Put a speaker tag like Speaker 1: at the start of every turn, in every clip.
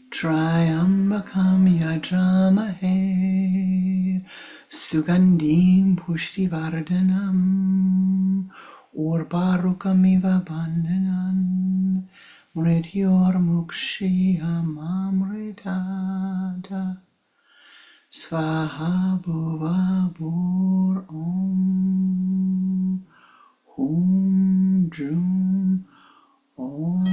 Speaker 1: Triambakam yajamahe Sugandim pushtivardhanam Urparukamiva bandhanan Mrityor mukshiyamamritada Svaha bhuva bhur om Hum Jum Om.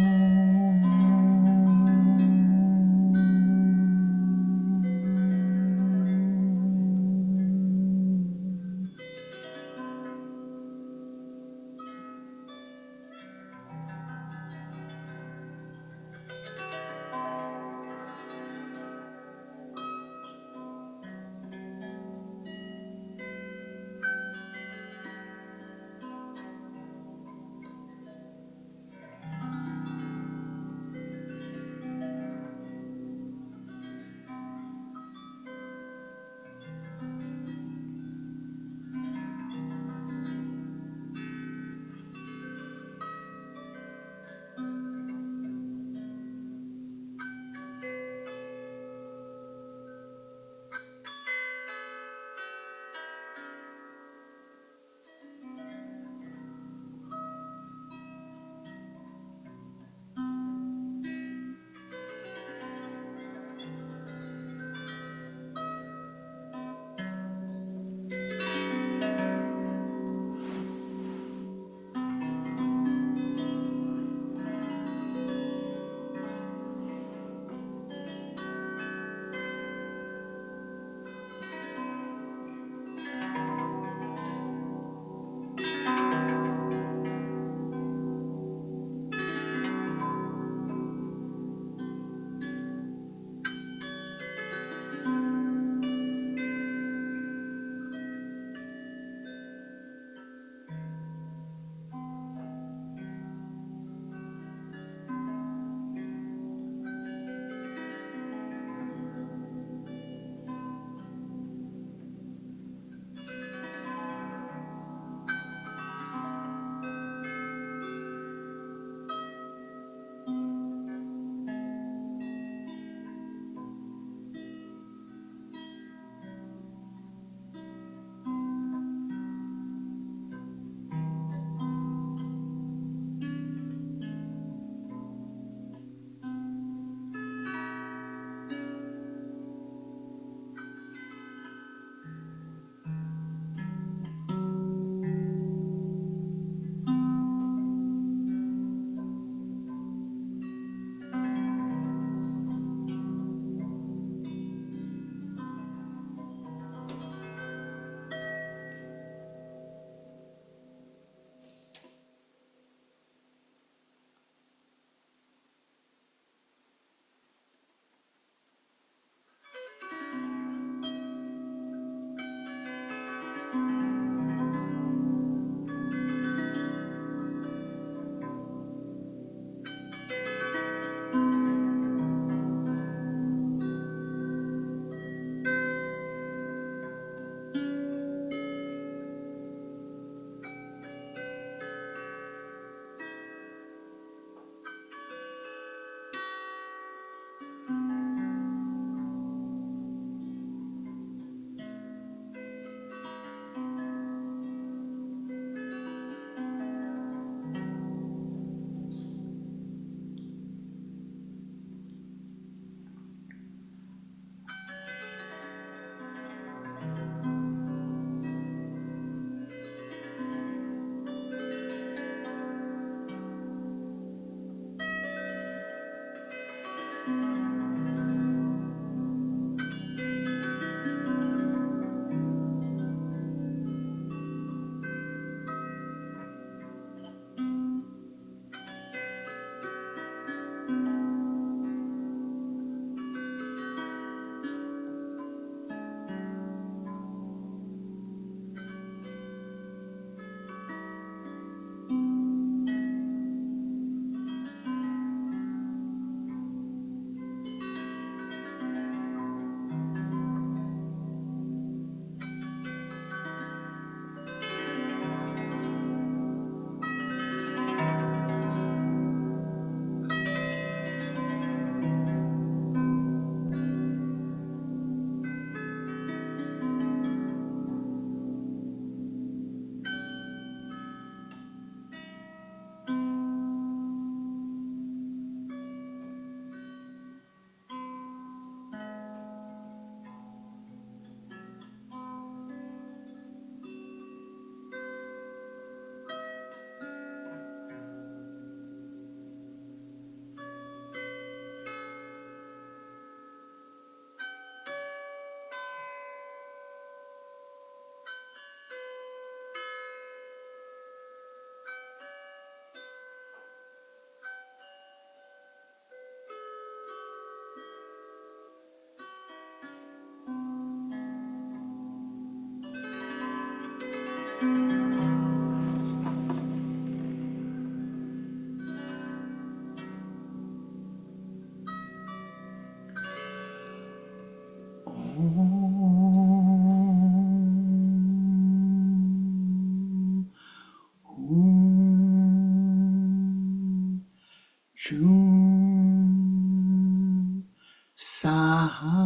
Speaker 1: Saha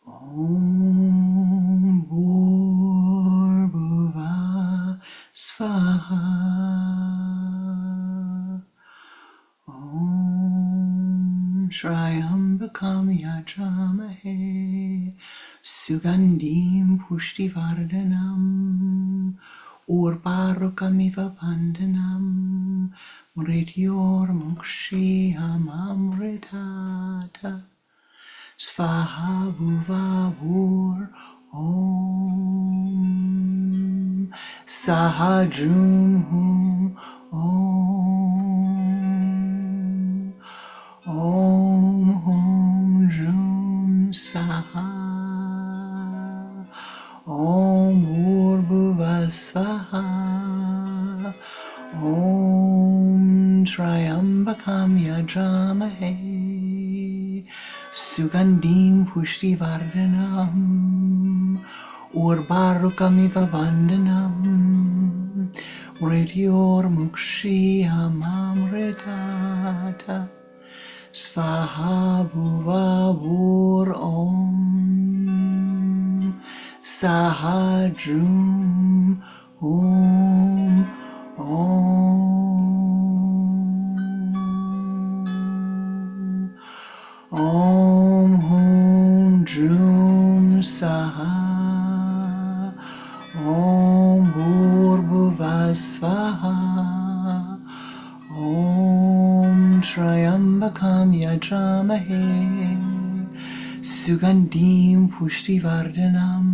Speaker 1: Om Bhurbuva Svaha Om Shrayambakam Yajamahe Sugandim Pushtivardhanam Urparukamiva Bandhanam Mrityor Mukshiham Amritata Svaha Bhuva Bhur Om Sahajum Hum Om Om Hum Jum Saha Om Bhurbhuva Svaha Om Triambakam Yajamahe Sugandim Pushtivardhanam Urbarukamiva Bandhanam Mrityor Mukshiham Amritata Svaha Bhuva Bhur Om Sahajum Om Om Hum Jum Saha Om Bhurbhuva Svaha Om Triambakam Yajamahe Sugandim Pushtivardhanam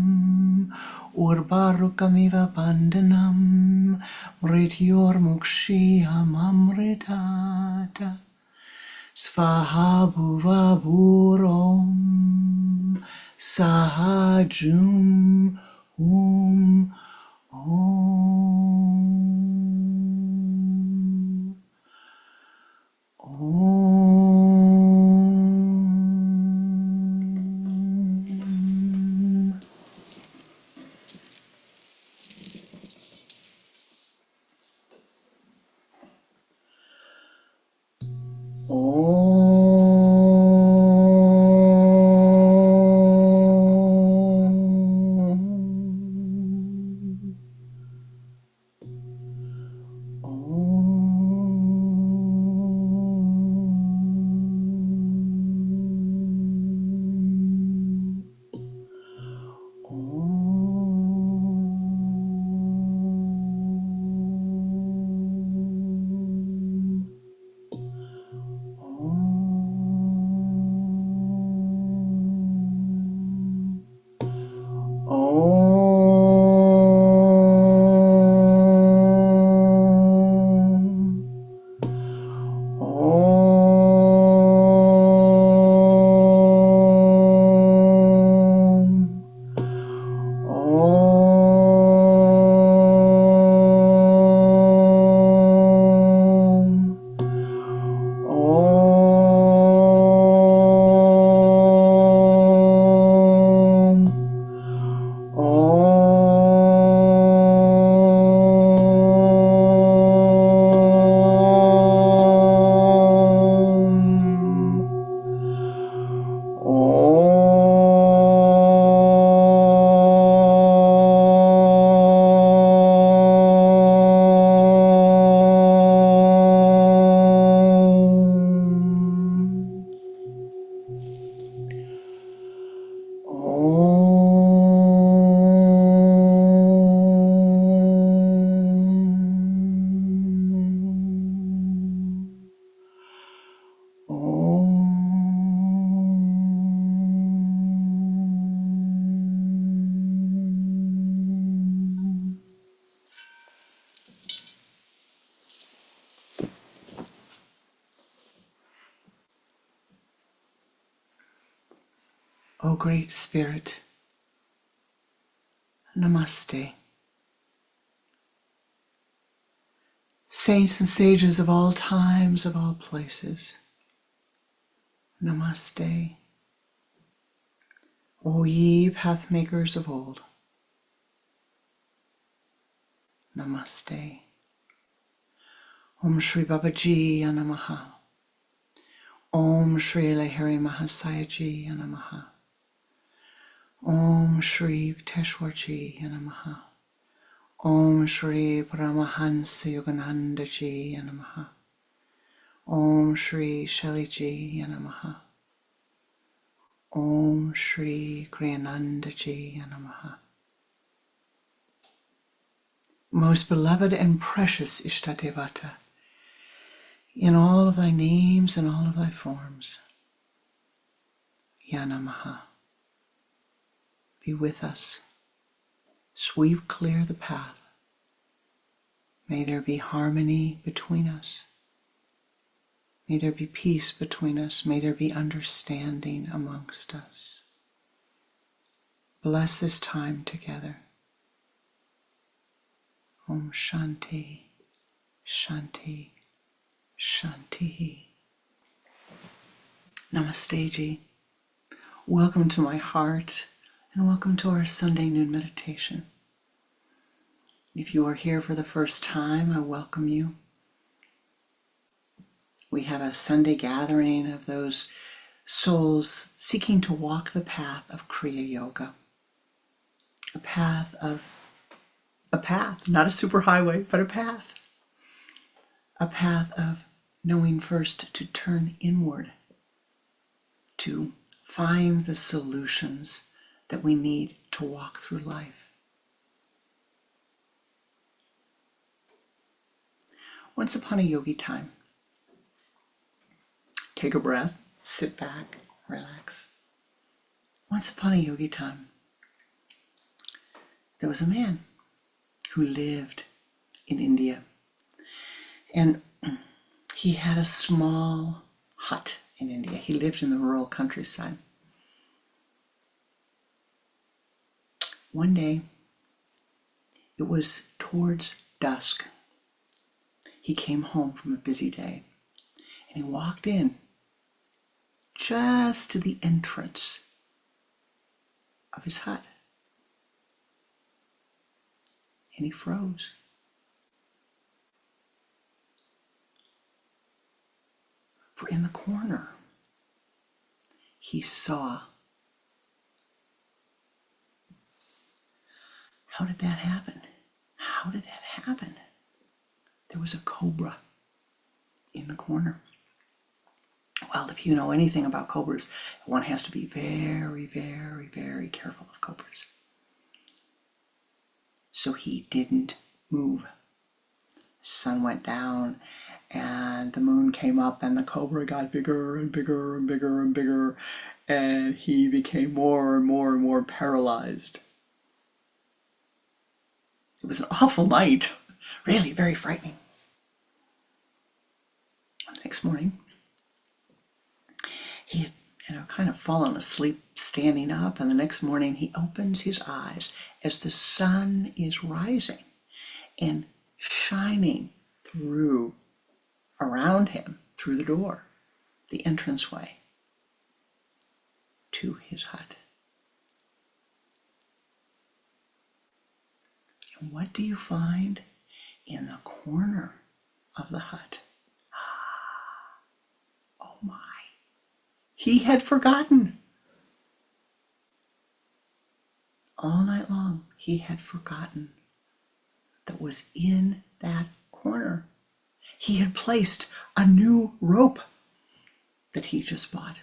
Speaker 1: Urbarukamiva Bandhanam Mrityor Mukshiham Amritata Svaha Bhuva Bhur Om Sahajum Hum Om Om. O Great Spirit, Namaste. Saints and sages of all times, of all places, Namaste. O ye pathmakers of old, Namaste. Om Shri Babaji Namaha. Om Shri Lahiri Mahasayaji Namaha. Om Shri Yukteswarji Namaha. Om Shri Paramahansa Yoganandaji Namaha. Om Shri Shaliji Namaha. Om Shri Kriyanandaji Namaha. Most beloved and precious Ishta Devata, in all of thy names and all of thy forms, Yanamaha, be with us, sweep clear the path. May there be harmony between us. May there be peace between us. May there be understanding amongst us. Bless this time together. Om Shanti, Shanti, Shanti. Namaste Ji. Welcome to my heart and welcome to our Sunday noon meditation. If you are here for the first time, I welcome you. We have a Sunday gathering of those souls seeking to walk the path of Kriya Yoga. A path, not a superhighway, but a path. A path of knowing first to turn inward, to find the solutions that we need to walk through life. Once upon a yogi time, take a breath, sit back, relax. Once upon a yogi time, there was a man who lived in India. And he had a small hut in India. He lived in the rural countryside. One day, it was towards dusk. He came home from a busy day, and he walked in just to the entrance of his hut. And he froze. For in the corner, he saw. How did that happen? How did that happen? There was a cobra in the corner. Well, if you know anything about cobras, one has to be very, very, very careful of cobras. So he didn't move. Sun went down and the moon came up and the cobra got bigger and bigger and bigger and bigger, and he became more and more and more paralyzed. It was an awful night, really very frightening. The next morning, he had kind of fallen asleep standing up, and the next morning he opens his eyes as the sun is rising and shining through around him through the door, the entranceway to his hut. And what do you find in the corner of the hut? Oh my! He had forgotten. All night long, he had forgotten that was in that corner. He had placed a new rope that he just bought.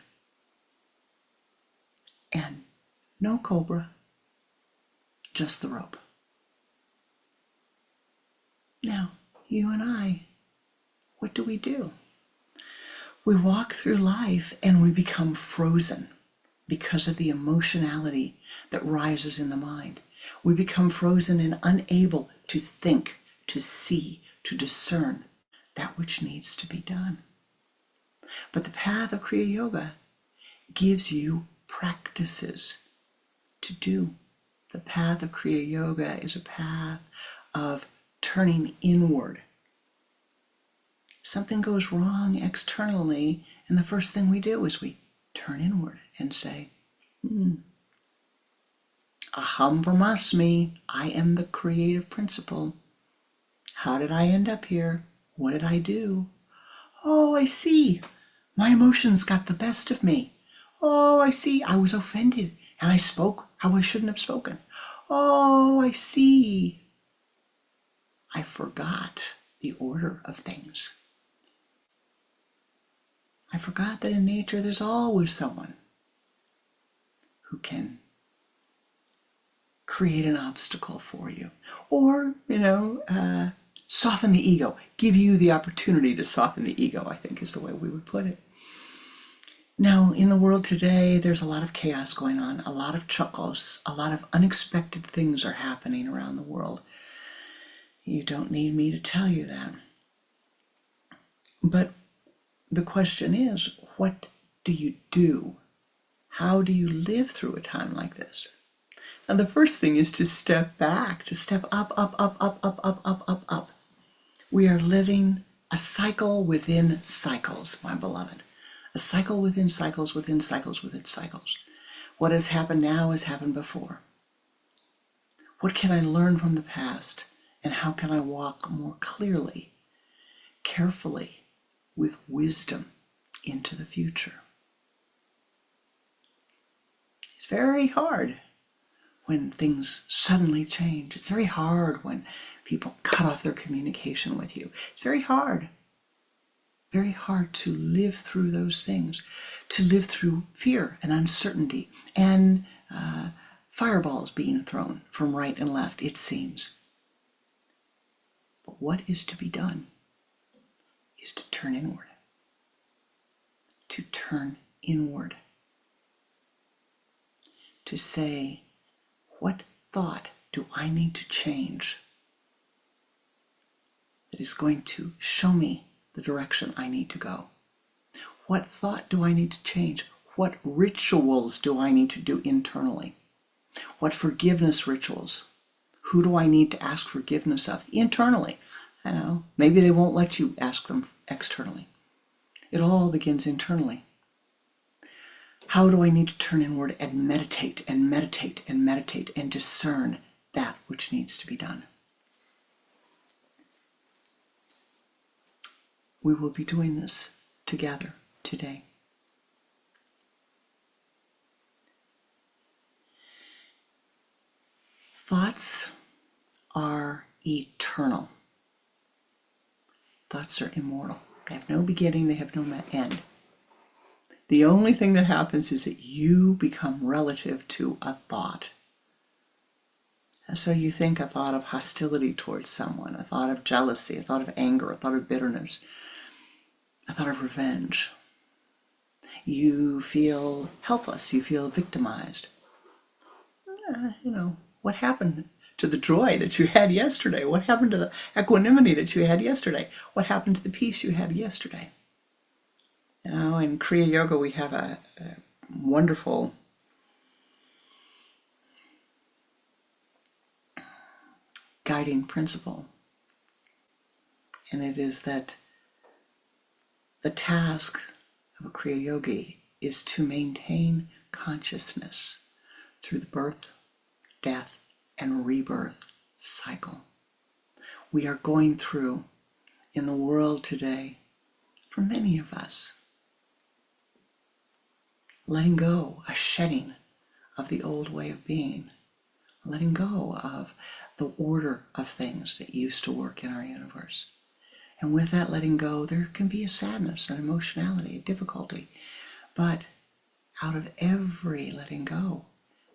Speaker 1: And no cobra, just the rope. Now, you and I, what do? We walk through life and we become frozen because of the emotionality that rises in the mind. We become frozen and unable to think, to see, to discern that which needs to be done. But the path of Kriya Yoga gives you practices to do. The path of Kriya Yoga is a path of turning inward. Something goes wrong externally, and the first thing we do is we turn inward and say, Aham Brahmasmi, I am the creative principle. How did I end up here? What did I do? Oh, I see. My emotions got the best of me. Oh, I see. I was offended and I spoke how I shouldn't have spoken. Oh, I see. I forgot the order of things. I forgot that in nature there's always someone who can create an obstacle for you. Or, soften the ego. Give you the opportunity to soften the ego, I think is the way we would put it. Now, in the world today, there's a lot of chaos going on, a lot of chuckles, a lot of unexpected things are happening around the world. You don't need me to tell you that. But the question is, what do you do? How do you live through a time like this? And the first thing is to step back, to step up, up, up, up, up, up, up, up, up. We are living a cycle within cycles, my beloved. A cycle within cycles, within cycles, within cycles. What has happened now has happened before. What can I learn from the past? And how can I walk more clearly, carefully, with wisdom into the future? It's very hard when things suddenly change. It's very hard when people cut off their communication with you. It's very hard to live through those things, to live through fear and uncertainty and fireballs being thrown from right and left, it seems. But what is to be done is to turn inward. To turn inward. To say, what thought do I need to change that is going to show me the direction I need to go? What thought do I need to change? What rituals do I need to do internally? What forgiveness rituals? Who do I need to ask forgiveness of internally? I know, maybe they won't let you ask them externally. It all begins internally. How do I need to turn inward and meditate and meditate and meditate and discern that which needs to be done? We will be doing this together today. Thoughts are eternal. Thoughts are immortal. They have no beginning, they have no end. The only thing that happens is that you become relative to a thought. And so you think a thought of hostility towards someone, a thought of jealousy, a thought of anger, a thought of bitterness, a thought of revenge. You feel helpless, you feel victimized. What happened to the joy that you had yesterday? What happened to the equanimity that you had yesterday? What happened to the peace you had yesterday? In Kriya Yoga, we have a wonderful guiding principle. And it is that the task of a Kriya Yogi is to maintain consciousness through the birth, death, and rebirth cycle. We are going through, in the world today, for many of us, letting go, a shedding of the old way of being, letting go of the order of things that used to work in our universe. And with that letting go, there can be a sadness, an emotionality, a difficulty. But out of every letting go,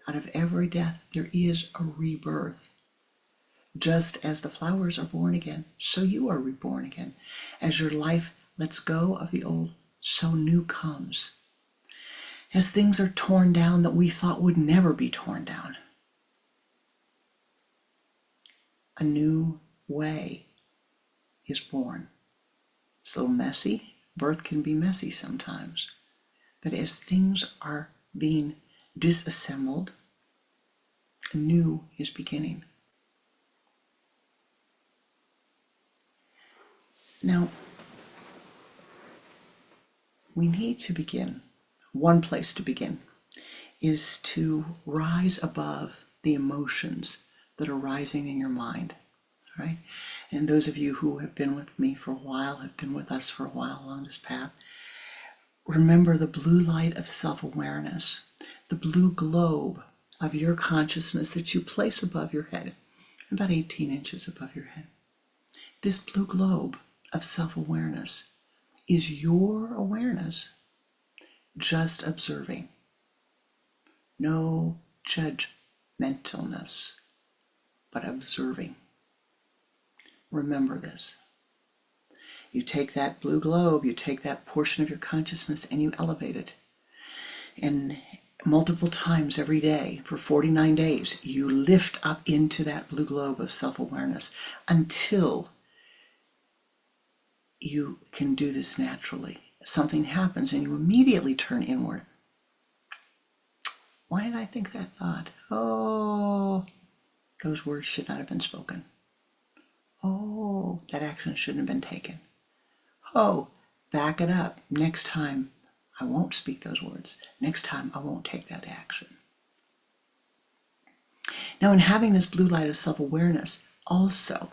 Speaker 1: out of every death, there is a rebirth. Just as the flowers are born again, so you are reborn again. As your life lets go of the old, so new comes. As things are torn down that we thought would never be torn down, a new way is born. It's a little messy. Birth can be messy sometimes. But as things are being disassembled, a new is beginning. Now, we need to begin. One place to begin is to rise above the emotions that are rising in your mind. right? And those of you who have been with me for a while, have been with us for a while along this path, remember the blue light of self-awareness, the blue globe of your consciousness that you place above your head, about 18 inches above your head. This blue globe of self-awareness is your awareness, just observing. No judgmentalness, but observing. Remember this. You take that blue globe, you take that portion of your consciousness and you elevate it. And multiple times every day for 49 days, you lift up into that blue globe of self-awareness until you can do this naturally. Something happens and you immediately turn inward. Why did I think that thought? Oh, those words should not have been spoken. Oh, that action shouldn't have been taken. Oh, back it up. Next time, I won't speak those words. Next time, I won't take that action. Now, in having this blue light of self-awareness, also,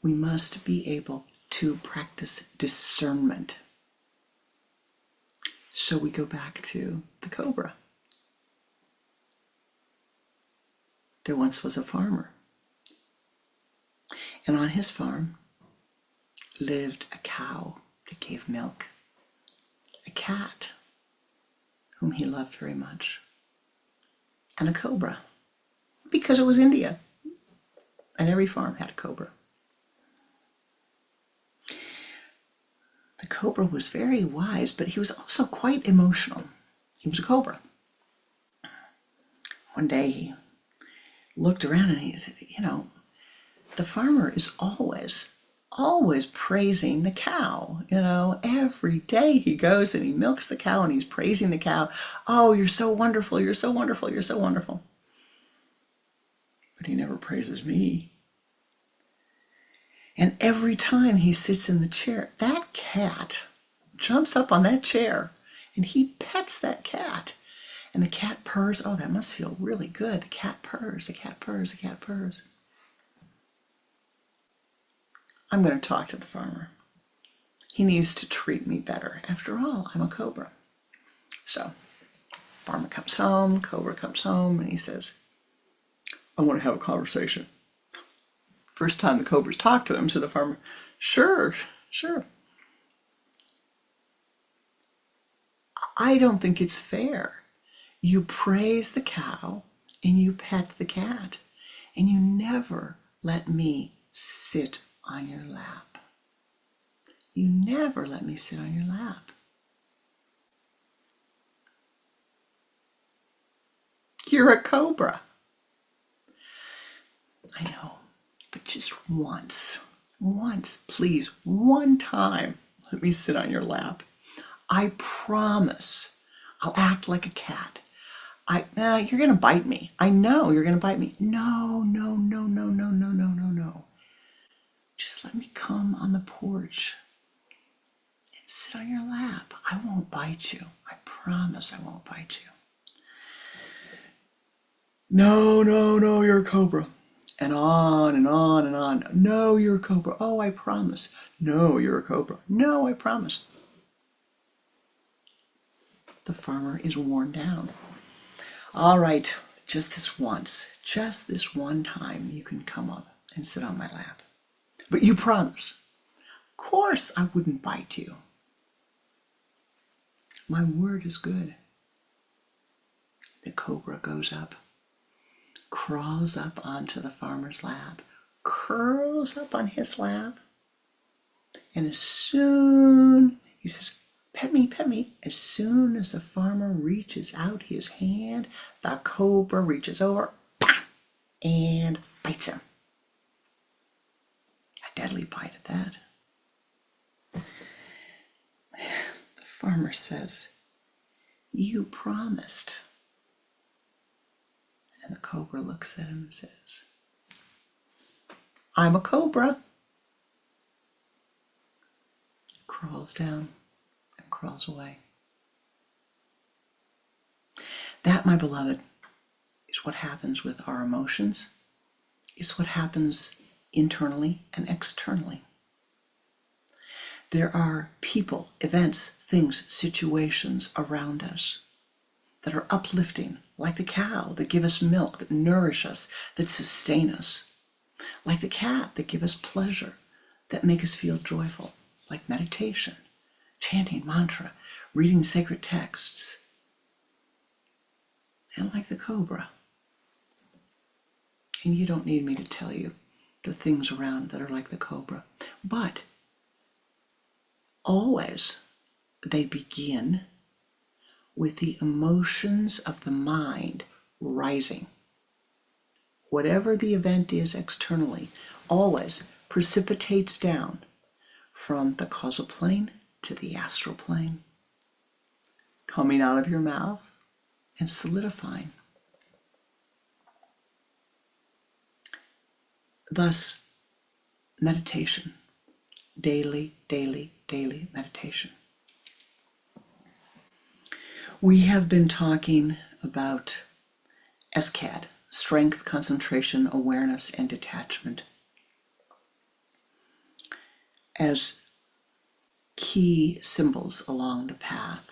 Speaker 1: we must be able to practice discernment. So we go back to the cobra. There once was a farmer. And on his farm lived a cow that gave milk, a cat whom he loved very much, and a cobra, because it was India, and every farm had a cobra. The cobra was very wise, but he was also quite emotional. He was a cobra. One day he looked around and he said, the farmer is always praising the cow. Every day he goes and he milks the cow and he's praising the cow. Oh, you're so wonderful, you're so wonderful, you're so wonderful. But he never praises me. And every time he sits in the chair, that cat jumps up on that chair and he pets that cat. And the cat purrs. Oh, that must feel really good. The cat purrs, the cat purrs, the cat purrs. I'm going to talk to the farmer. He needs to treat me better. After all, I'm a cobra. So, farmer comes home, cobra comes home, and he says, I want to have a conversation. First time the cobras talked to him, so the farmer, sure. I don't think it's fair. You praise the cow and you pet the cat, and you never let me sit on your lap. You never let me sit on your lap. You're a cobra. I know, but just once, please, one time, let me sit on your lap. I promise I'll act like a cat. You're going to bite me. I know you're going to bite me. No. Just let me come on the porch and sit on your lap. I won't bite you. I promise I won't bite you. No, you're a cobra. And on and on and on. No, you're a cobra. Oh, I promise. No, you're a cobra. No, I promise. The farmer is worn down. All right, just this once, just this one time, you can come up and sit on my lap. But you promise. Of course I wouldn't bite you. My word is good. The cobra goes up, crawls up onto the farmer's lap, curls up on his lap, and as soon, he says, pet me. As soon as the farmer reaches out his hand, the cobra reaches over and bites him. A deadly bite at that. The farmer says, you promised. And the cobra looks at him and says, I'm a cobra. Crawls down and crawls away. That, my beloved, is what happens with our emotions is what happens internally and externally. There are people, events, things, situations around us that are uplifting, like the cow that give us milk, that nourish us, that sustain us, like the cat that give us pleasure, that make us feel joyful, like meditation, chanting mantra, reading sacred texts, and like the cobra. And you don't need me to tell you the things around that are like the cobra, but always they begin with the emotions of the mind rising. Whatever the event is externally, always precipitates down from the causal plane to the astral plane, coming out of your mouth and solidifying. Thus, meditation, daily meditation. We have been talking about SCAD, strength, concentration, awareness, and detachment, as key symbols along the path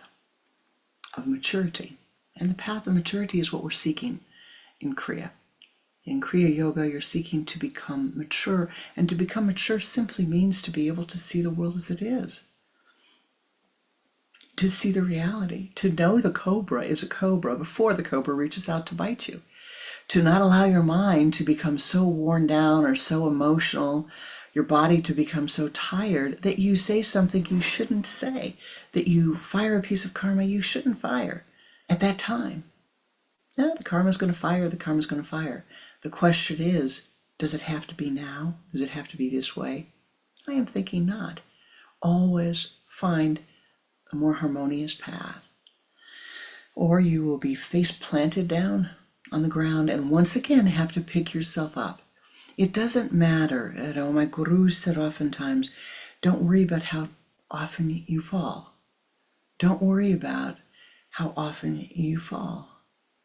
Speaker 1: of maturity. And the path of maturity is what we're seeking in Kriya. In Kriya Yoga, you're seeking to become mature, and to become mature simply means to be able to see the world as it is, to see the reality, to know the cobra is a cobra before the cobra reaches out to bite you, to not allow your mind to become so worn down or so emotional, your body to become so tired that you say something you shouldn't say, that you fire a piece of karma you shouldn't fire at that time. No, the karma's going to fire, the karma's going to fire. The question is, does it have to be now? Does it have to be this way? I am thinking not. Always find a more harmonious path, or you will be face planted down on the ground and once again have to pick yourself up. It doesn't matter. My guru said oftentimes, don't worry about how often you fall. Don't worry about how often you fall.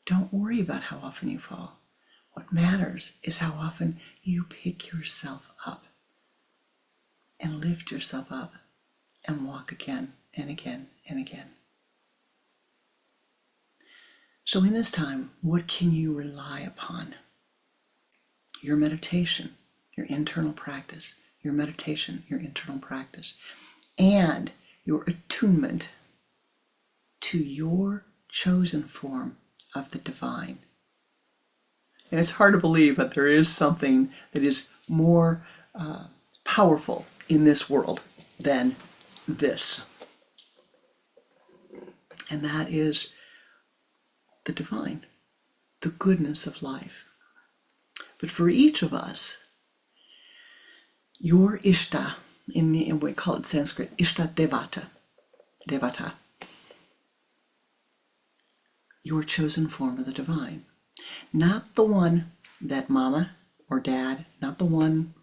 Speaker 1: Don't worry about how often you fall. What matters is how often you pick yourself up and lift yourself up and walk again and again and again. So in this time, what can you rely upon? Your meditation, your internal practice, your meditation, your internal practice, and your attunement to your chosen form of the divine. And it's hard to believe, but there is something that is more powerful in this world than this. And that is the divine, the goodness of life. But for each of us, your Ishta, in we call it Sanskrit, Ishta Devata, your chosen form of the divine. Not the one that mama or dad, not the one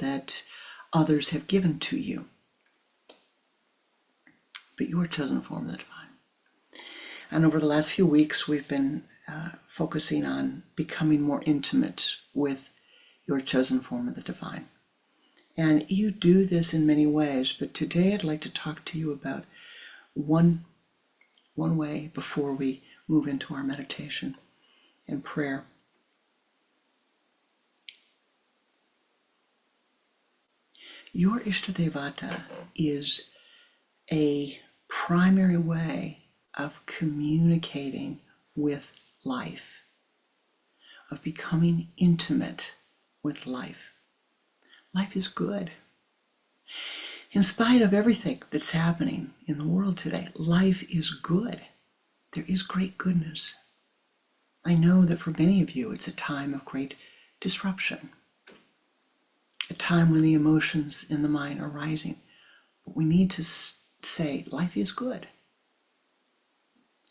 Speaker 1: that others have given to you, but your chosen form of the divine. And over the last few weeks, we've been focusing on becoming more intimate with your chosen form of the divine. And you do this in many ways, but today I'd like to talk to you about one way before we move into our meditation and prayer. Your Ishta Devata is a primary way of communicating with life, of becoming intimate with life. Life is good. In spite of everything that's happening in the world today, life is good. There is great goodness. I know that for many of you, it's a time of great disruption, a time when the emotions in the mind are rising. But we need to say, life is good.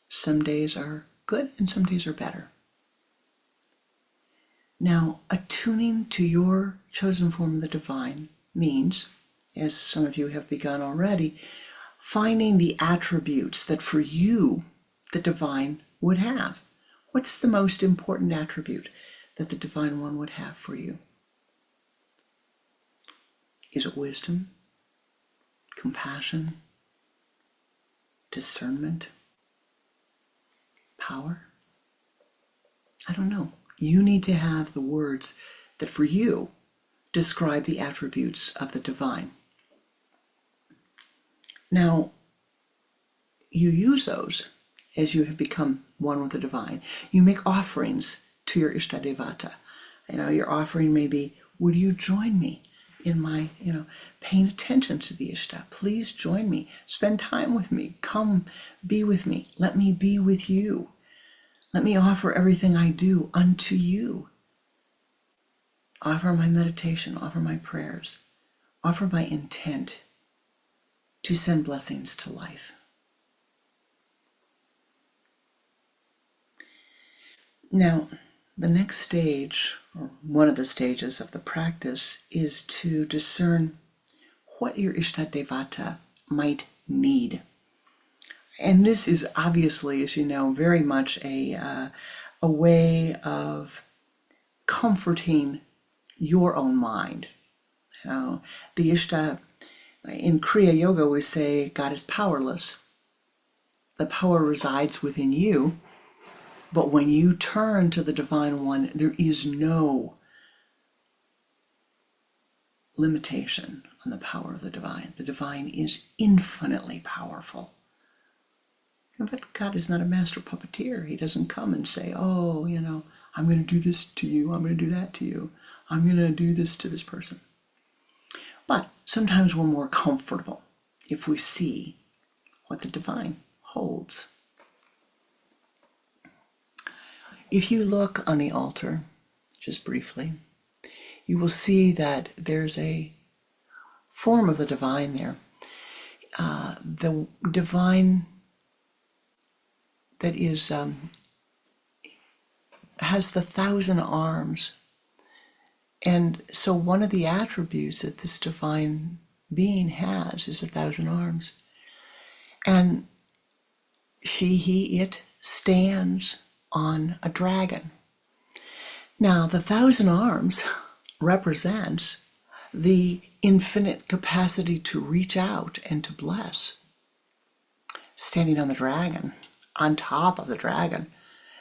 Speaker 1: Some days are good and some days are better. Now, attuning to your chosen form of the divine means, as some of you have begun already, finding the attributes that for you the divine would have. What's the most important attribute that the divine one would have for you? Is it wisdom, compassion, discernment, power? I don't know. You need to have the words that for you describe the attributes of the divine. Now, you use those as you have become one with the divine. You make offerings to your Ishta Devata. Your offering may be, would you join me in my, paying attention to the Ishta? Please join me. Spend time with me. Come be with me. Let me be with you. Let me offer everything I do unto you. Offer my meditation, offer my prayers, offer my intent to send blessings to life. Now, the next stage, or one of the stages of the practice, is to discern what your Ishta Devata might need. And this is obviously, as you know, very much a way of comforting your own mind. The Ishta, in Kriya Yoga, we say God is powerless. The power resides within you. But when you turn to the Divine One, there is no limitation on the power of the divine. The divine is infinitely powerful. But God is not a master puppeteer. He doesn't come and say, oh, I'm going to do this to you. I'm going to do that to you. I'm going to do this to this person. But sometimes we're more comfortable if we see what the divine holds. If you look on the altar, just briefly, you will see that there's a form of the divine there. The divine that is has the 1,000 arms. And so one of the attributes that this divine being has is 1,000 arms. And she, he, it stands on a dragon. Now, the 1,000 arms represents the infinite capacity to reach out and to bless. Standing on the dragon, on top of the dragon,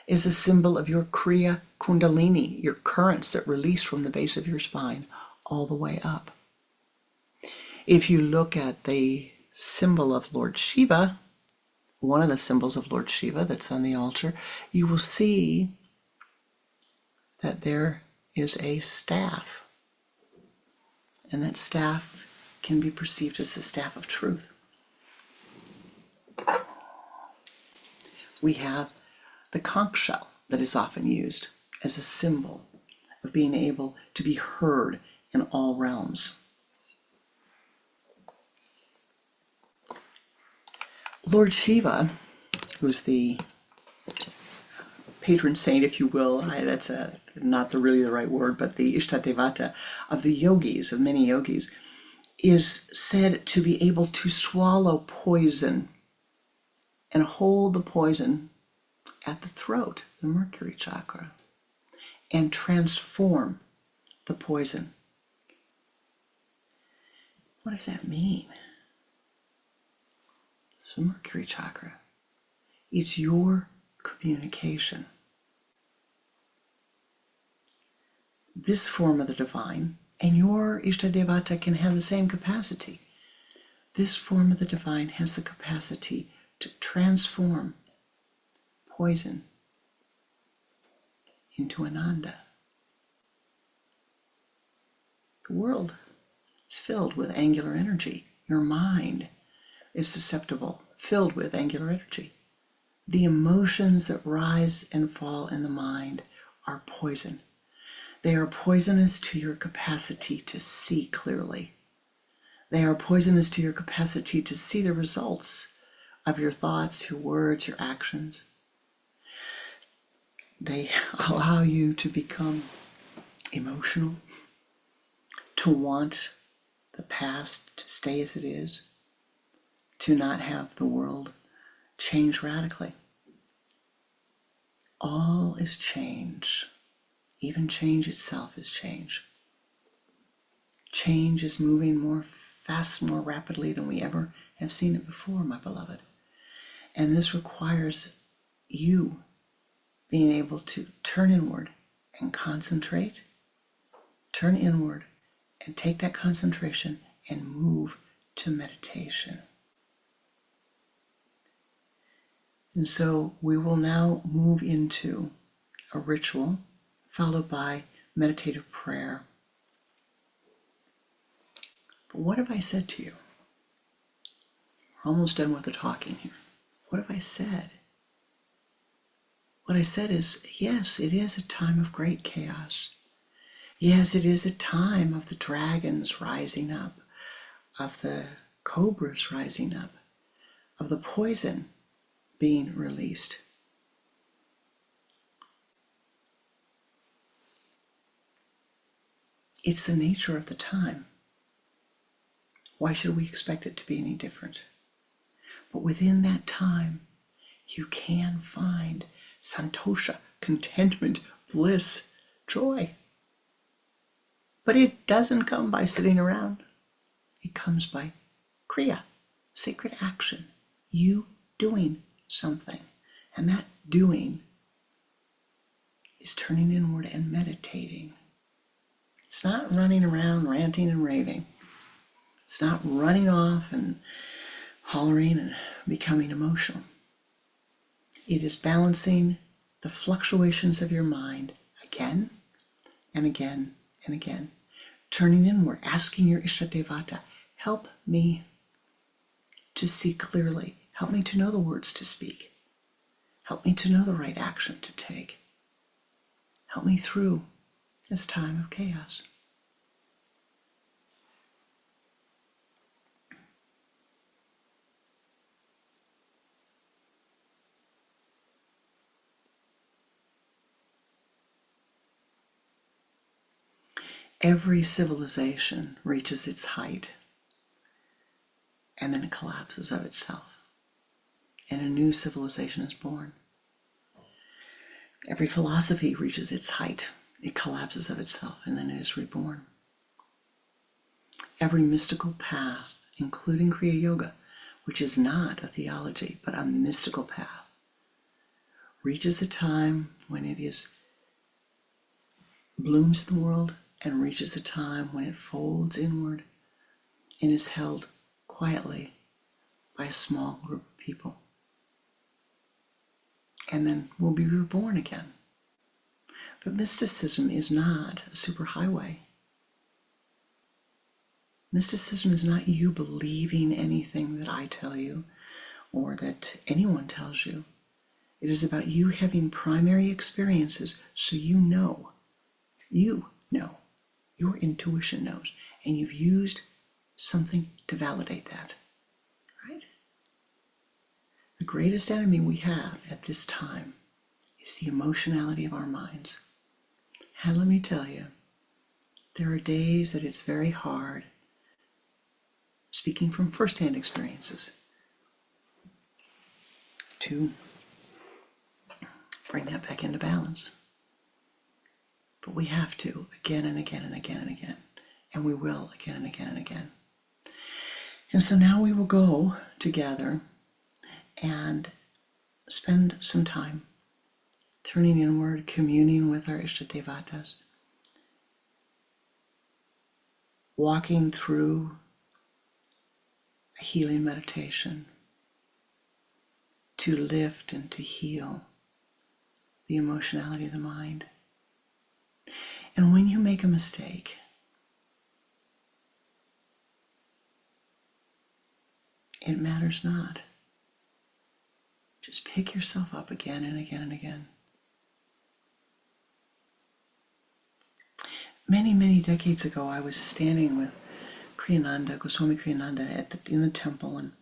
Speaker 1: is a symbol of your Kriya Kundalini, your currents that release from the base of your spine all the way up. If you look at the symbol of Lord Shiva, one of the symbols of Lord Shiva that's on the altar, you will see that there is a staff. And that staff can be perceived as the staff of truth. We have the conch shell that is often used as a symbol of being able to be heard in all realms. Lord Shiva, who's the patron saint, if you will, that's not really the right word, but the Ishta Devata of the yogis, of many yogis, is said to be able to swallow poison and hold the poison at the throat, the Mercury chakra, and transform the poison. What does that mean? It's the Mercury chakra. It's your communication. This form of the divine, and your Ishta Devata can have the same capacity. This form of the divine has the capacity to transform poison into Ananda. The world is filled with angular energy. Your mind is susceptible, filled with angular energy. The emotions that rise and fall in the mind are poison. They are poisonous to your capacity to see clearly. They are poisonous to your capacity to see the results of your thoughts, your words, your actions. They allow you to become emotional, to want the past to stay as it is, to not have the world change radically. All is change. Even change itself is change. Change is moving more fast, more rapidly than we ever have seen it before, my beloved. And this requires you being able to turn inward and concentrate, turn inward and take that concentration and move to meditation. And so we will now move into a ritual followed by meditative prayer. But what have I said to you? We're almost done with the talking here. What have I said? What I said is, yes, it is a time of great chaos. Yes, it is a time of the dragons rising up, of the cobras rising up, of the poison being released. It's the nature of the time. Why should we expect it to be any different? But within that time, you can find santosha, contentment, bliss, joy. But it doesn't come by sitting around. It comes by Kriya, sacred action. You doing something. And that doing is turning inward and meditating. It's not running around ranting and raving. It's not running off and hollering and becoming emotional. It is balancing the fluctuations of your mind again and again and again. Turning inward, asking your Ishta Devata, help me to see clearly. Help me to know the words to speak. Help me to know the right action to take. Help me through this time of chaos. Every civilization reaches its height and then it collapses of itself, and a new civilization is born. Every philosophy reaches its height, it collapses of itself, and then it is reborn. Every mystical path, including Kriya Yoga, which is not a theology, but a mystical path, reaches a time when it is blooms in the world and reaches a time when it folds inward and is held quietly by a small group of people. And then will be reborn again. But mysticism is not a superhighway. Mysticism is not you believing anything that I tell you or that anyone tells you. It is about you having primary experiences so you know, your intuition knows, and you've used something to validate that, right? The greatest enemy we have at this time is the emotionality of our minds. And let me tell you, there are days that it's very hard, speaking from firsthand experiences, to bring that back into balance. But we have to again and again and again and again. And we will again and again and again. And so now we will go together and spend some time turning inward, communing with our Ishta Devatas, walking through a healing meditation to lift and to heal the emotionality of the mind. And when you make a mistake, it matters not. Just pick yourself up again and again and again. Many, many decades ago, I was standing with Pranananda, Swami Pranananda in the temple, and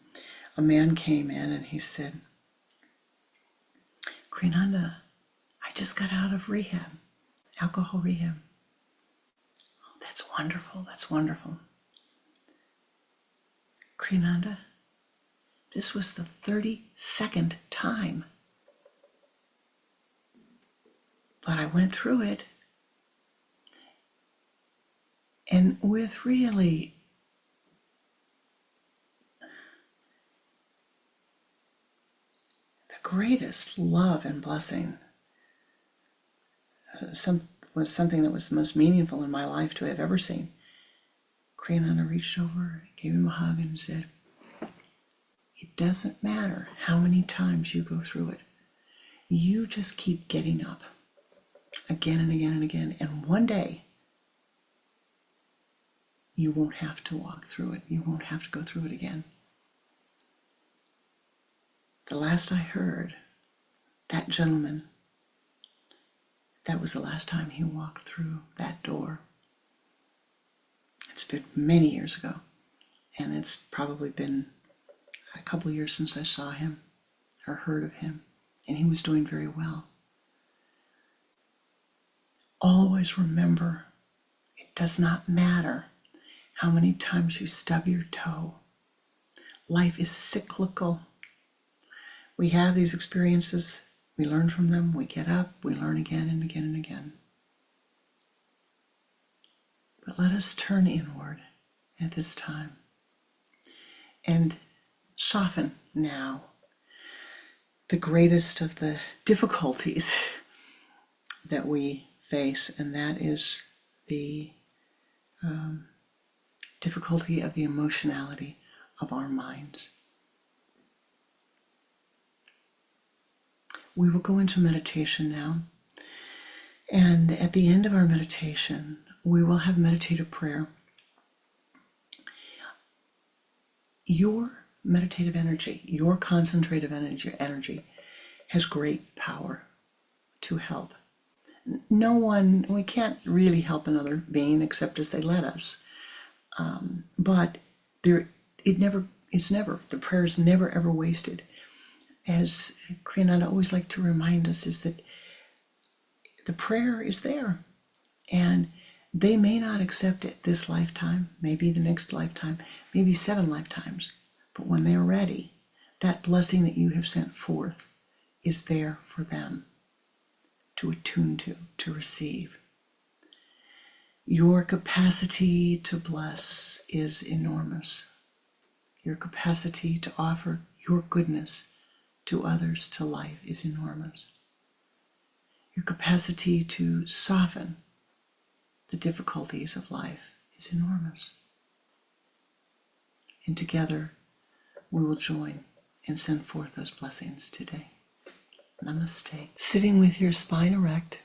Speaker 1: a man came in and he said, Pranananda, I just got out of rehab, alcohol rehab. Oh, that's wonderful, that's wonderful. Pranananda, this was the 32nd time. But I went through it. And with really the greatest love and blessing, was something that was the most meaningful in my life to have ever seen. Pranananda reached over, gave him a hug, and said, "It doesn't matter how many times you go through it. You just keep getting up again and again and again. And one day, you won't have to walk through it. You won't have to go through it again." The last I heard, that gentleman, that was the last time he walked through that door. It's been many years ago, and it's probably been a couple of years since I saw him or heard of him, and he was doing very well. Always remember, it does not matter how many times you stub your toe. Life is cyclical. We have these experiences, we learn from them, we get up, we learn again and again and again. But let us turn inward at this time and soften now the greatest of the difficulties that we face, and that is the difficulty of the emotionality of our minds. We will go into meditation now, and at the end of our meditation, we will have meditative prayer. Your meditative energy, your concentrative energy has great power to help. No one, we can't really help another being except as they let us. But the prayer is never ever wasted. As Kriya always liked to remind us, is that the prayer is there, and they may not accept it this lifetime, maybe the next lifetime, maybe 7 lifetimes, but when they're ready, that blessing that you have sent forth is there for them to attune to receive. Your capacity to bless is enormous. Your capacity to offer your goodness to others, to life, is enormous. Your capacity to soften the difficulties of life is enormous. And together we will join and send forth those blessings today. Namaste. Sitting with your spine erect,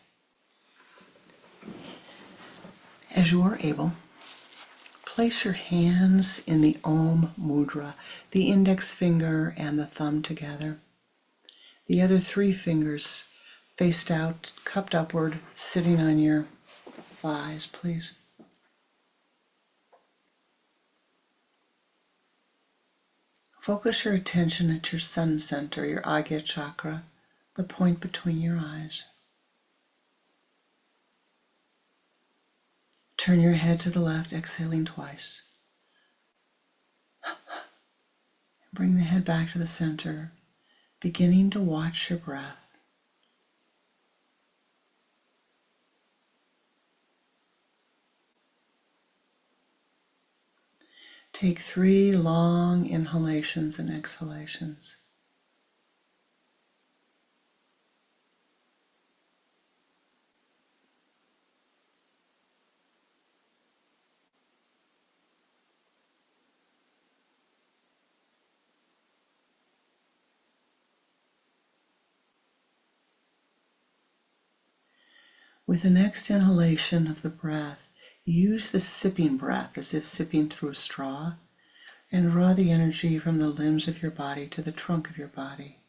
Speaker 1: as you are able, place your hands in the Om Mudra, the index finger and the thumb together. The other 3 fingers faced out, cupped upward, sitting on your thighs, please. Focus your attention at your sun center, your Agya chakra, the point between your eyes. Turn your head to the left, exhaling twice. Bring the head back to the center, beginning to watch your breath. Take 3 long inhalations and exhalations. With the next inhalation of the breath, use the sipping breath as if sipping through a straw, and draw the energy from the limbs of your body to the trunk of your body.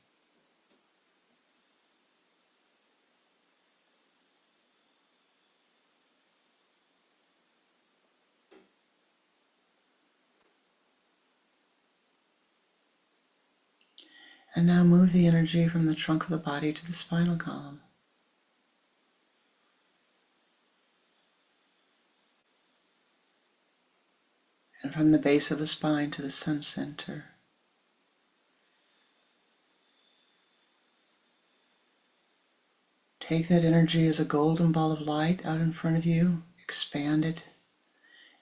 Speaker 1: And now move the energy from the trunk of the body to the spinal column. And from the base of the spine to the sun center. Take that energy as a golden ball of light out in front of you, expand it,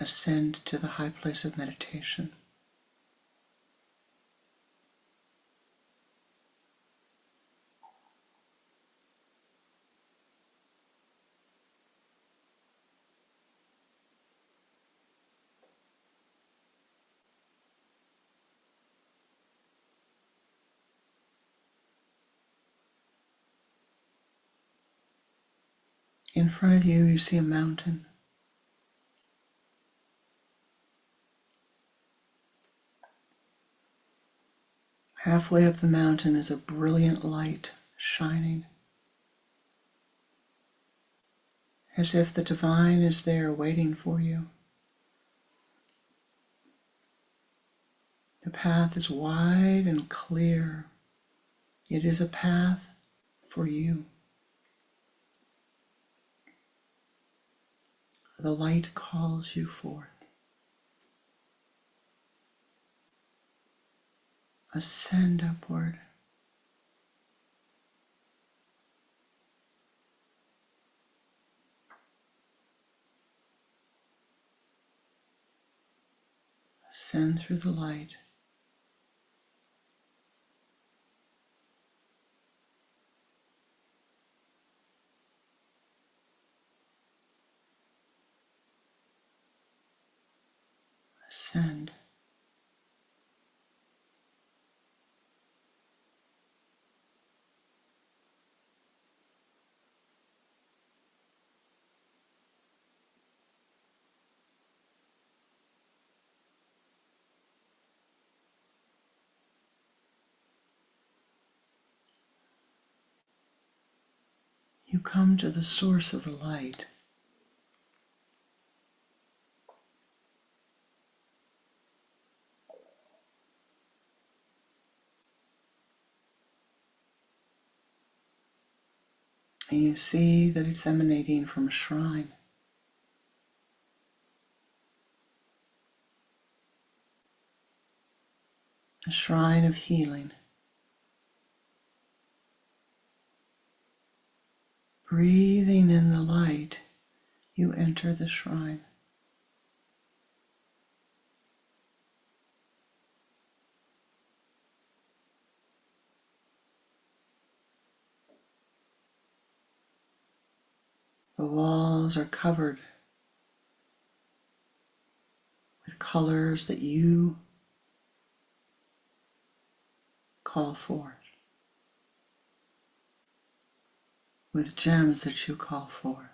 Speaker 1: Ascend to the high place of meditation. In front of you, you see a mountain. Halfway up the mountain is a brilliant light shining, as if the divine is there waiting for you. The path is wide and clear. It is a path for you. The light calls you forth. Ascend upward. Ascend through the light. Ascend. You come to the source of the light. And you see that it's emanating from a shrine. A shrine of healing. Breathing in the light, you enter the shrine. The walls are covered with colors that you call forth, with gems that you call forth.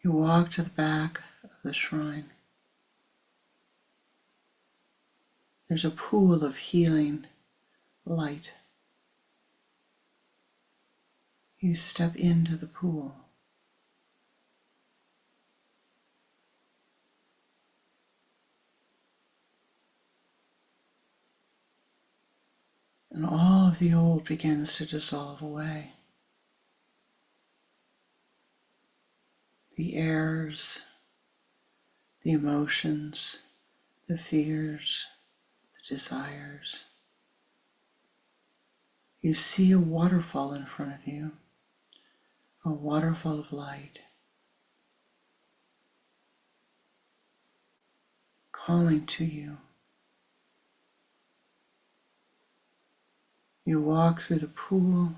Speaker 1: You walk to the back of the shrine. There's a pool of healing light. You step into the pool. And all of the old begins to dissolve away. The errors, the emotions, the fears, the desires. You see a waterfall in front of you, a waterfall of light, calling to you. You walk through the pool.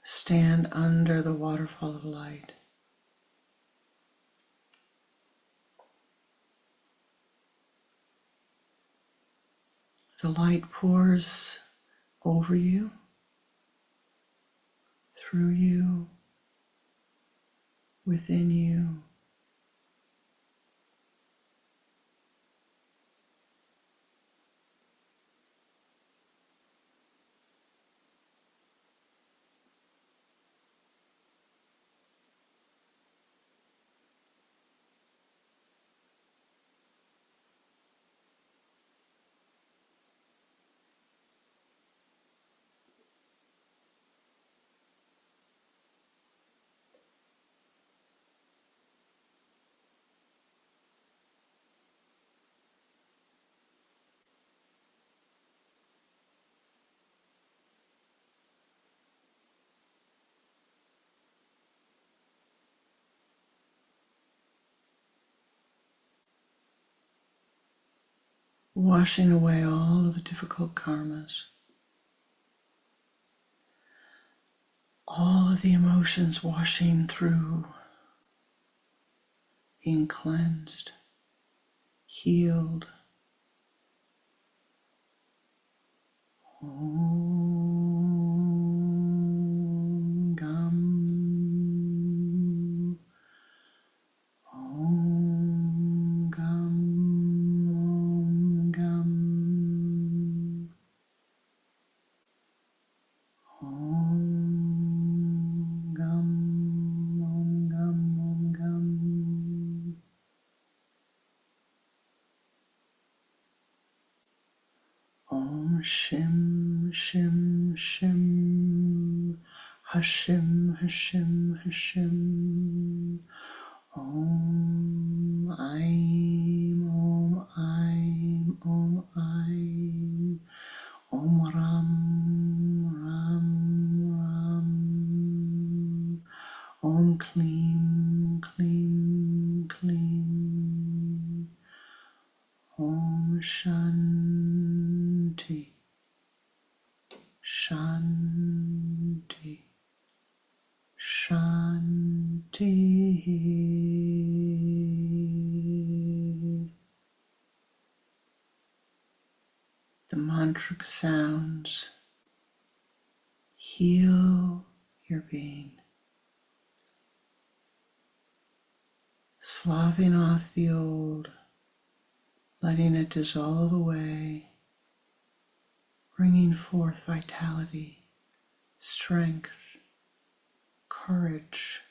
Speaker 1: Stand under the waterfall of light. The light pours over you, through you, within you. Washing away all of the difficult karmas, all of the emotions washing through, being cleansed, healed. Om Gam. Om Gam. Om Gam. Om Gam. Om Gam. Om Gam. Om Shim Shim Shim Hashim Hashim Hashim Om Aim Om Aim Om Aim Om Ram Ram Ram Om Klim Klim Klim Om Shanti Shanti Shanti. The mantric sounds heal your being, sloughing off the old, letting it dissolve away, bringing forth vitality, strength, courage,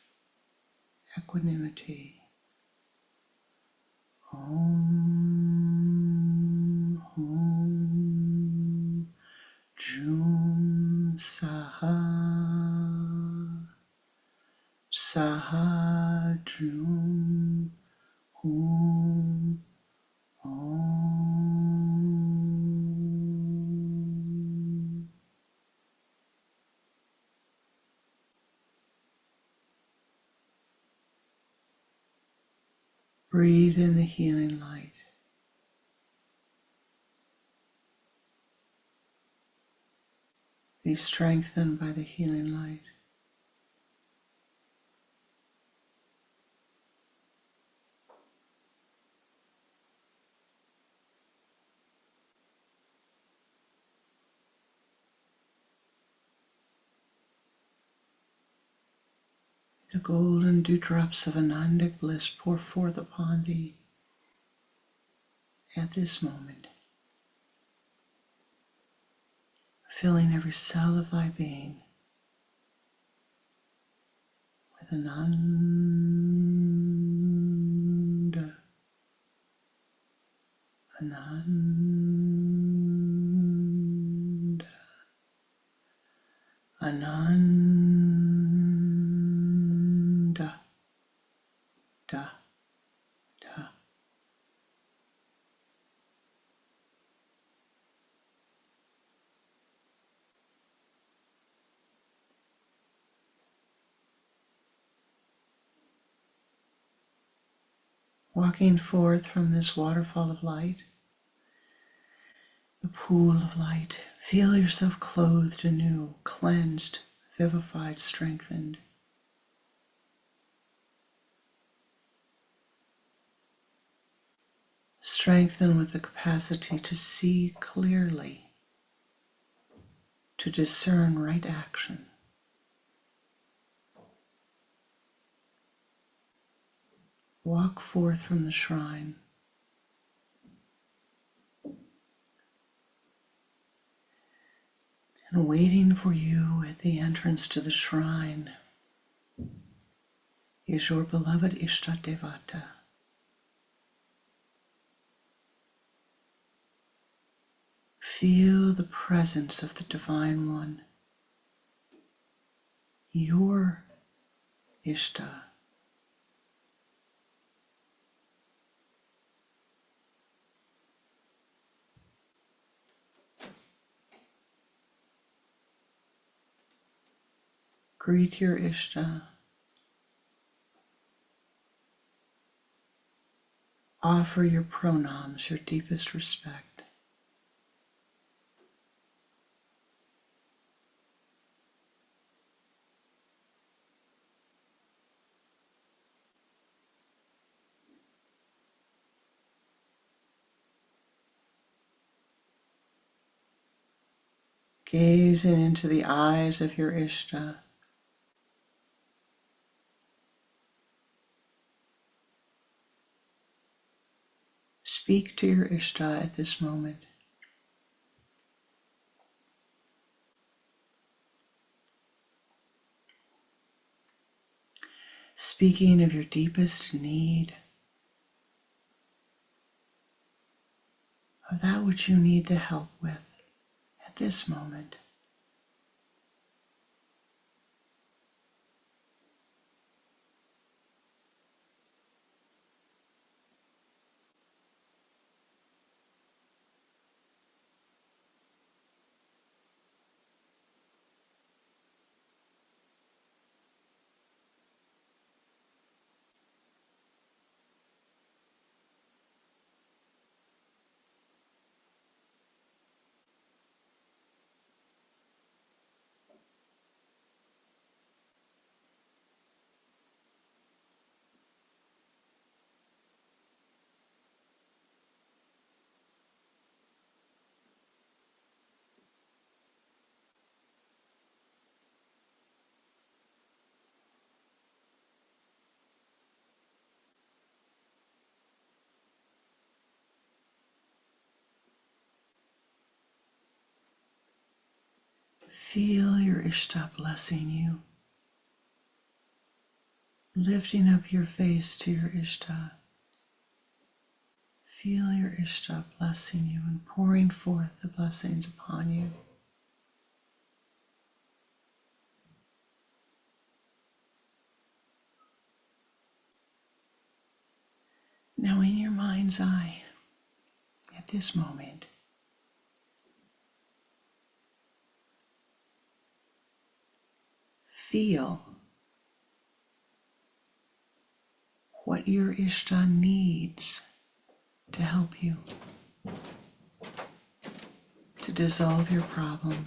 Speaker 1: equanimity. Om Hum Jum Saha Saha Jum Hum Om. Breathe in the healing light. Be strengthened by the healing light. The golden dewdrops of Anandic bliss pour forth upon thee at this moment, filling every cell of thy being with Ananda, Ananda, Ananda, da, da. Walking forth from this waterfall of light, the pool of light, feel yourself clothed anew, cleansed, vivified, strengthened. Strengthened with the capacity to see clearly, to discern right action. Walk forth from the shrine, and waiting for you at the entrance to the shrine is your beloved Ishta Devata. Feel the presence of the Divine One, your Ishta. Greet your Ishta. Offer your pranams, your deepest respect. Gazing into the eyes of your Ishta, speak to your Ishta at this moment. Speaking of your deepest need, of that which you need the help with at this moment. Feel your Ishta blessing you, lifting up your face to your Ishta. Feel your Ishta blessing you and pouring forth the blessings upon you. Now in your mind's eye, at this moment, feel what your Ishta needs to help you, to dissolve your problem.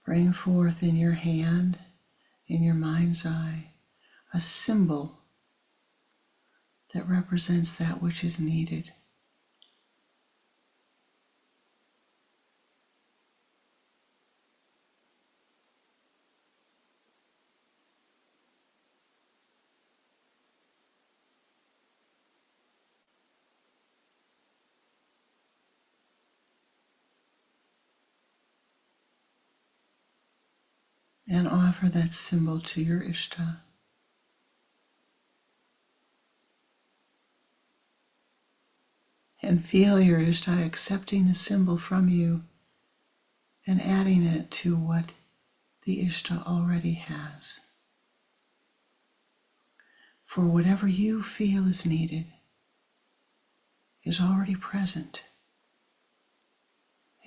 Speaker 1: Bring forth in your hand, in your mind's eye, a symbol that represents that which is needed. And offer that symbol to your Ishta. And feel your Ishta accepting the symbol from you and adding it to what the Ishta already has. For whatever you feel is needed is already present.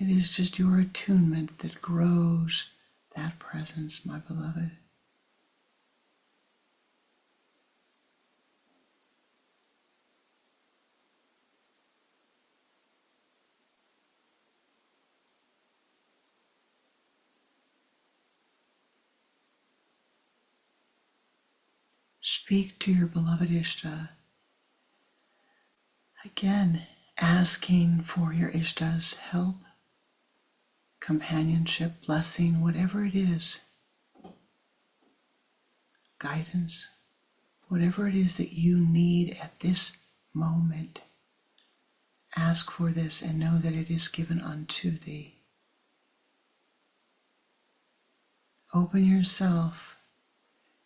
Speaker 1: It is just your attunement that grows that presence, my beloved. Speak to your beloved Ishta. Again, asking for your Ishta's help, companionship, blessing, whatever it is, guidance, whatever it is that you need at this moment. Ask for this and know that it is given unto thee. Open yourself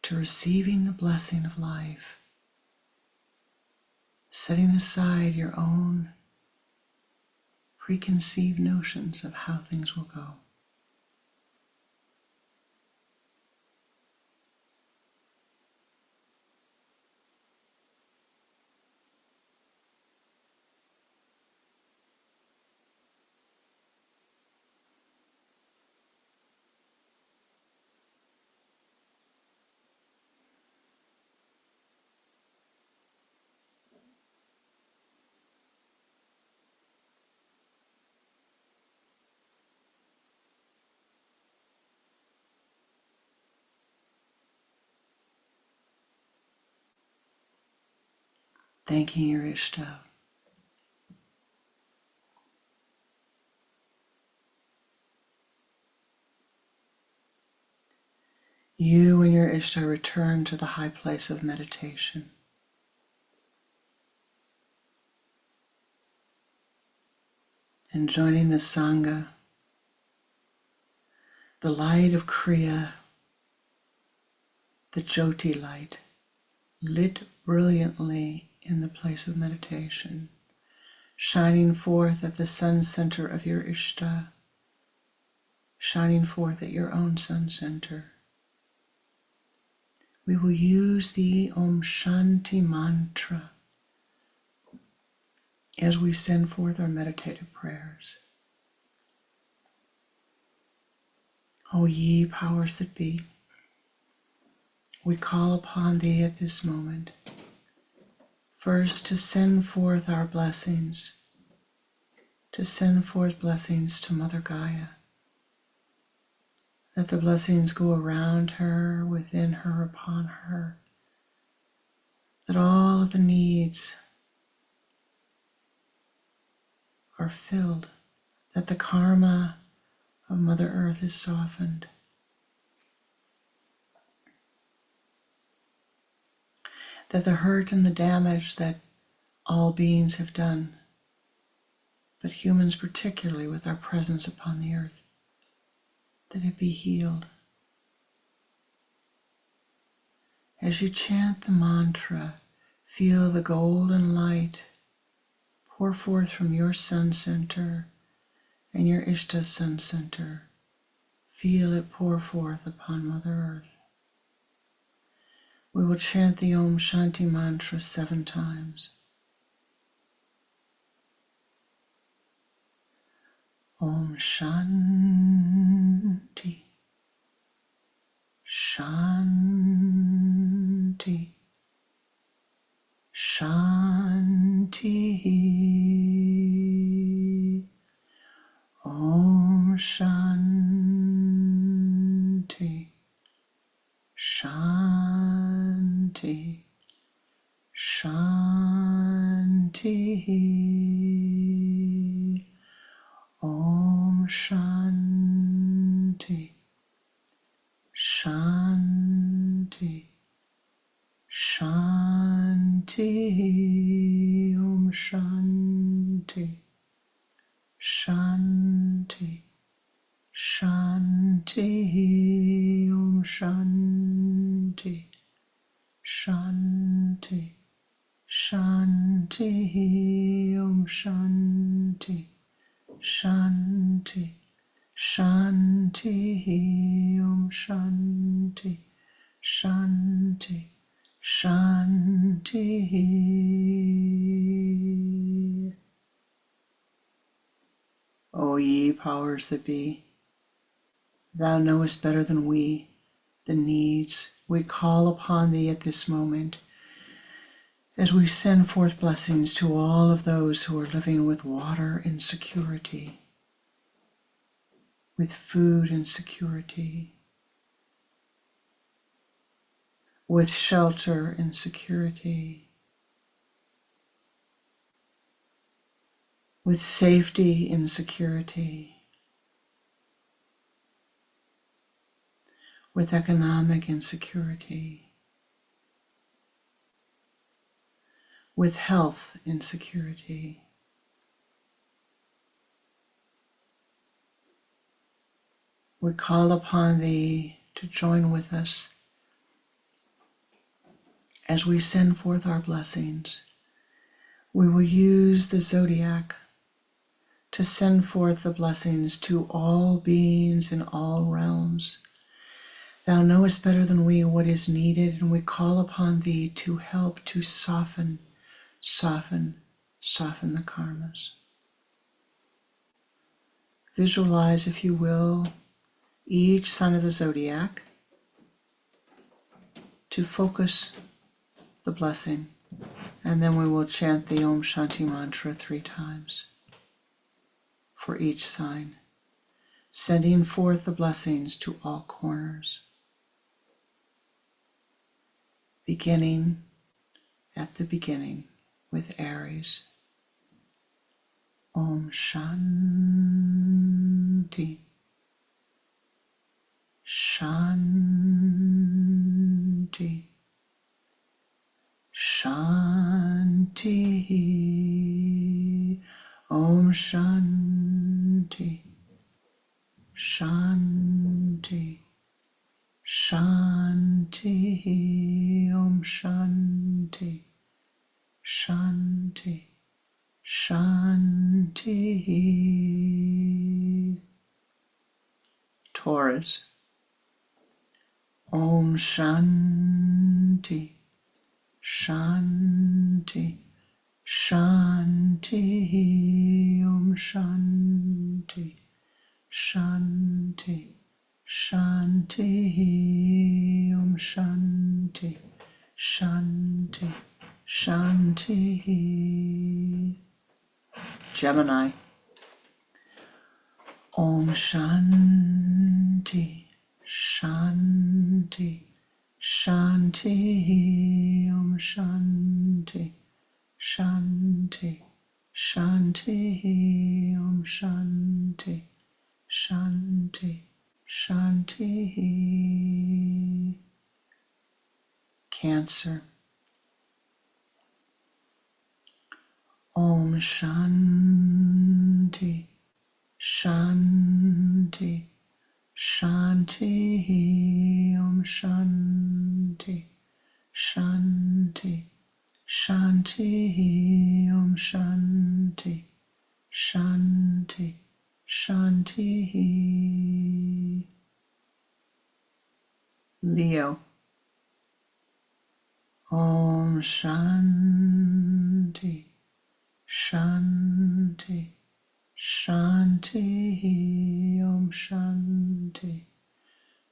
Speaker 1: to receiving the blessing of life, setting aside your own preconceived notions of how things will go. Thanking your Ishta. You and your Ishta return to the high place of meditation. And joining the Sangha, the light of Kriya, the Jyoti light, lit brilliantly in the place of meditation, shining forth at the sun center of your Ishta, shining forth at your own sun center. We will use the Om Shanti mantra as we send forth our meditative prayers. O ye powers that be, we call upon thee at this moment, first to send forth our blessings, to send forth blessings to Mother Gaia, that the blessings go around her, within her, upon her, that all of the needs are filled, that the karma of Mother Earth is softened, that the hurt and the damage that all beings have done, but humans particularly with our presence upon the earth, that it be healed. As you chant the mantra, feel the golden light pour forth from your sun center and your Ishta's sun center. Feel it pour forth upon Mother Earth. We will chant the Om Shanti mantra 7 times. Om Shanti, Shanti, Shanti. Om Shanti, Shanti, Shanti. Om Shanti. Shanti. Shanti. Om Shanti. Shanti. Shanti. Om Shanti. Shanti. Shanti. Om Shanti. Shanti. Shanti. Om Shanti. Shanti. Shanti. O ye powers that be, thou knowest better than we the needs. We call upon thee at this moment as we send forth blessings to all of those who are living with water insecurity, with food insecurity, with shelter insecurity, with safety insecurity, with economic insecurity, with health insecurity. We call upon thee to join with us as we send forth our blessings. We will use the zodiac to send forth the blessings to all beings in all realms. Thou knowest better than we what is needed, and we call upon thee to help to soften the karmas. Visualize, if you will, each sign of the zodiac to focus the blessing, and then we will chant the Om Shanti mantra 3 times for each sign, sending forth the blessings to all corners, beginning at the beginning with Aries. Om Shanti. Shanti. Shanti. Om Shanti. Shanti. Shanti. Om Shanti. Shanti. Shanti. Taurus. Om Shanti. Shanti. Shanti. Om Shanti. Shanti. Shanti. Om Shanti. Shanti. Shanti. Gemini. Om Shanti. Shanti. Shanti. Om Shanti. Shanti. Shanti. Om Shanti. Shanti. Shanti. Cancer. Om Shanti. Shanti. Shanti. Om Shanti. Shanti. Shanti. Om Shanti. Shanti. Shanti. Leo. Om Shanti. Shanti. Shanti. Om Shanti.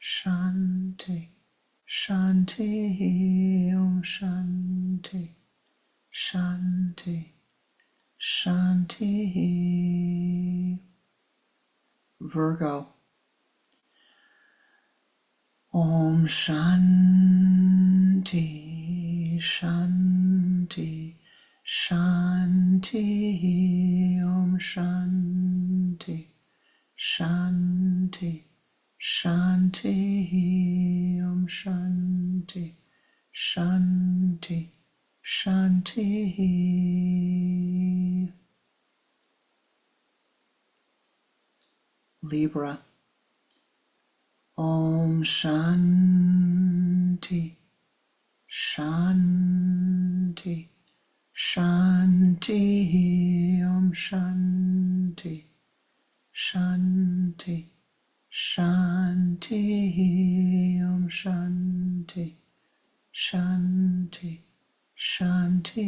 Speaker 1: Shanti. Shanti. Om Shanti. Shanti. Shanti. Virgo. Om Shanti. Shanti. Shanti, Om Shanti, Shanti, Shanti, Om Shanti, Shanti, Shanti. Libra. Om Shanti, Shanti, Shanti, Om Shanti, Shanti, Shanti, Om Shanti, Shanti, Shanti.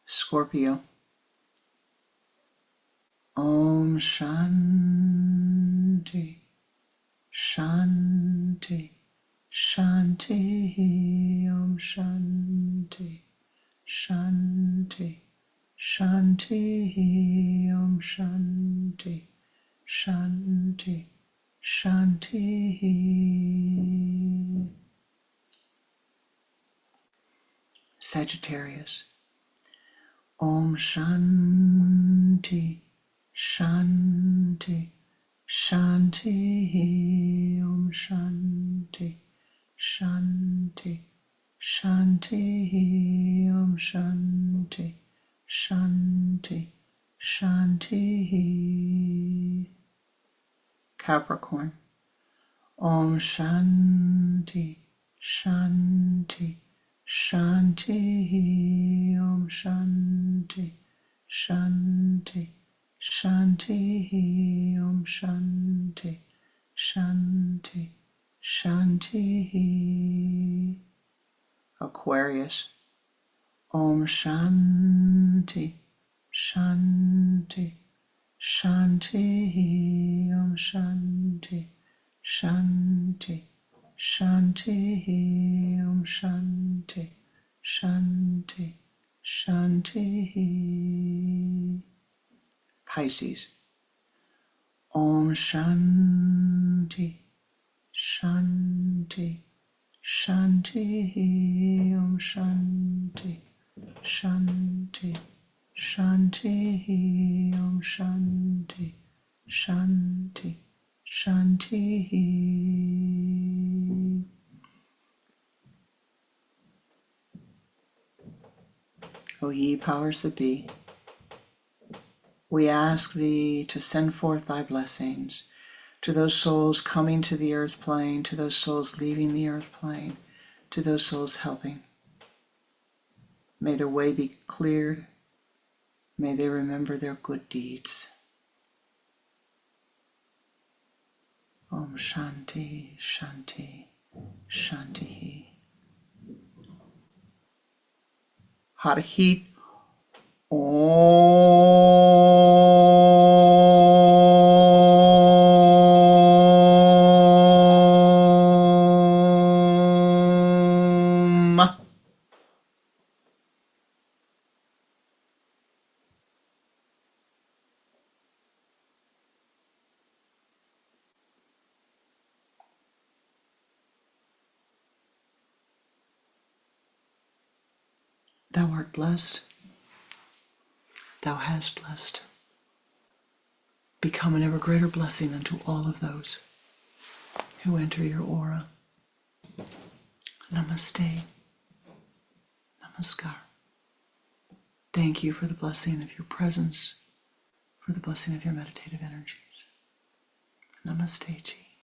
Speaker 1: Scorpio. Om Shanti, Shanti, Shanti, Om Shanti, Shanti, Shanti, Om Shanti, Shanti, Shanti. Sagittarius. Om Shanti, Shanti, Shanti, Om Shanti, Shanti, Shanti, Om Shanti, Shanti, Shanti. Capricorn. Om Shanti, Shanti, Shanti, Om Shanti, Shanti, Shanti, Om Shanti, Shanti, Shanti. Aquarius. Om Shanti, Shanti, Shanti, Om Shanti, Shanti, Shanti, Om Shanti, Shanti, Shanti. Pisces. Om Shanti, Shanti, Shanti, Om Shanti, Shanti, Shanti, Om Shanti, Shanti, Shanti. O ye powers that be, we ask thee to send forth thy blessings to those souls coming to the earth plane, to those souls leaving the earth plane, to those souls helping. May their way be cleared. May they remember their good deeds. Om Shanti, Shanti, Shanti. Hot heat. Om. Thou art blessed. Thou hast blessed. Become an ever greater blessing unto all of those who enter your aura. Namaste. Namaskar. Thank you for the blessing of your presence, for the blessing of your meditative energies. Namaste, Ji.